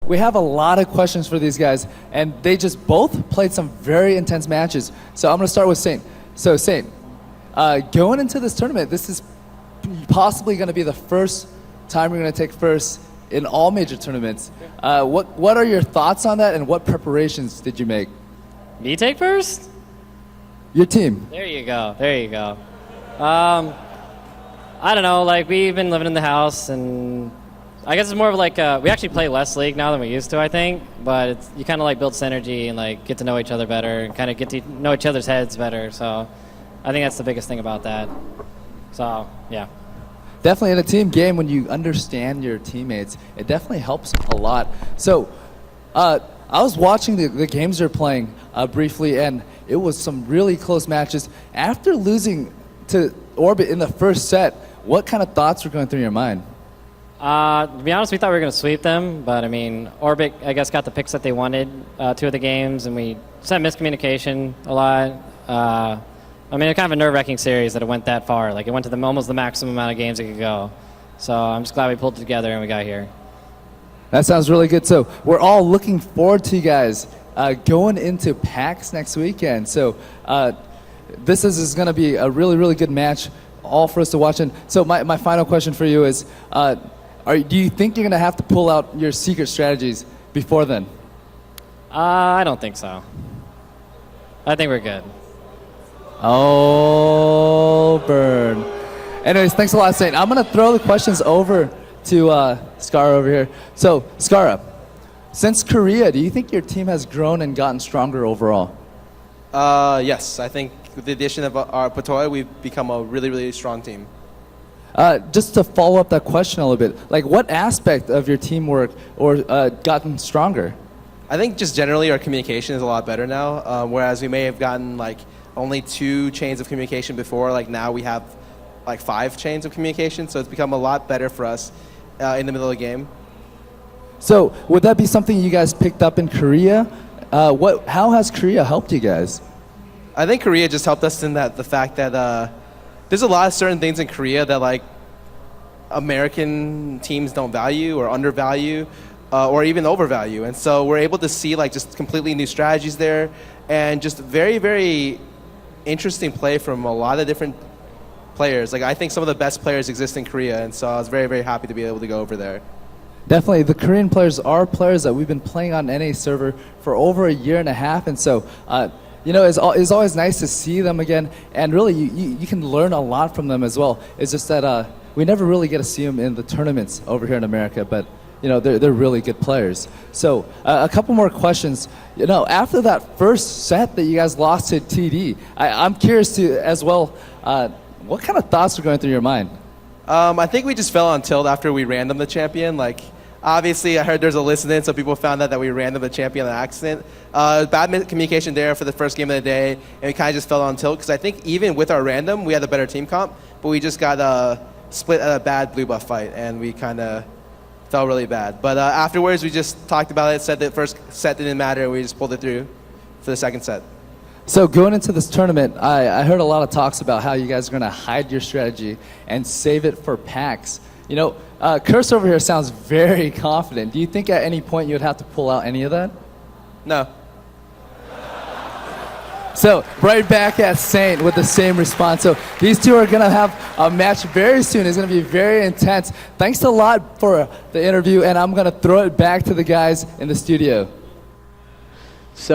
We have a lot of questions for these guys, and they just both played some very intense matches. So I'm going to start with Saint. So Saint, going into this tournament, this is possibly going to be the first time you're going to take first in all major tournaments. What are your thoughts on that, and what preparations did you make? Me take first? Your team. There you go. There you go. I don't know. Like, we've been living in the house, and I guess it's more of like we actually play less League now than we used to, I think. But you kind of like build synergy and like get to know each other better and kind of get to know each other's heads better. So I think that's the biggest thing about that. So yeah. Definitely in a team game, when you understand your teammates, it definitely helps a lot. So I was watching the games you're playing briefly, and it was some really close matches. After losing to Orbit in the first set, what kind of thoughts were going through your mind? To be honest, we thought we were going to sweep them, but I mean, Orbit, I guess, got the picks that they wanted 2 of the games, and we just had miscommunication a lot. I mean, it's kind of a nerve-wracking series that it went that far. Like, it went to almost the maximum amount of games it could go. So I'm just glad we pulled it together and we got here. That sounds really good. So we're all looking forward to you guys going into PAX next weekend. So this is going to be a really, really good match, all for us to watch. And so my final question for you is, do you think you're going to have to pull out your secret strategies before then? I don't think so. I think we're good. Oh, burn. Anyways, thanks a lot, Saint. I'm going to throw the questions over to Scarra over here. So, Scarra, since Korea, do you think your team has grown and gotten stronger overall? Yes, I think with the addition of our Patoy, we've become a really, really strong team. Just to follow up that question a little bit, like what aspect of your teamwork or gotten stronger? I think just generally our communication is a lot better now, whereas we may have gotten like only 2 chains of communication before. Like now we have like 5 chains of communication, so it's become a lot better for us in the middle of the game. So would that be something you guys picked up in Korea? How has Korea helped you guys? I think Korea just helped us in that the fact that there's a lot of certain things in Korea that like American teams don't value or undervalue or even overvalue, and so we're able to see like just completely new strategies there and just very, very interesting play from a lot of different players. Like I think some of the best players exist in Korea, and so I was very, very happy to be able to go over there. Definitely, the Korean players are players that we've been playing on NA server for over a year and a half, and so you know, it's always nice to see them again, and really you can learn a lot from them as well. It's just that we never really get to see them in the tournaments over here in America, but you know, they're really good players. So a couple more questions. You know, after that first set that you guys lost to TD, I'm curious to as well, what kind of thoughts were going through your mind? I think we just fell on tilt after we random the champion. Like, obviously, I heard there's a list in it, so people found out that we random the champion on accident. Bad communication there for the first game of the day, and we kind of just fell on tilt because I think even with our random, we had a better team comp, but we just got split at a bad blue buff fight, and we kind of felt really bad. But afterwards, we just talked about it, said that first set didn't matter, and we just pulled it through for the second set. So going into this tournament, I heard a lot of talks about how you guys are going to hide your strategy and save it for PAX. You know, Curse over here sounds very confident. Do you think at any point you would have to pull out any of that? No. So right back at Saint with the same response. So these two are going to have a match very soon. It's going to be very intense. Thanks a lot for the interview, and I'm going to throw it back to the guys in the studio. So.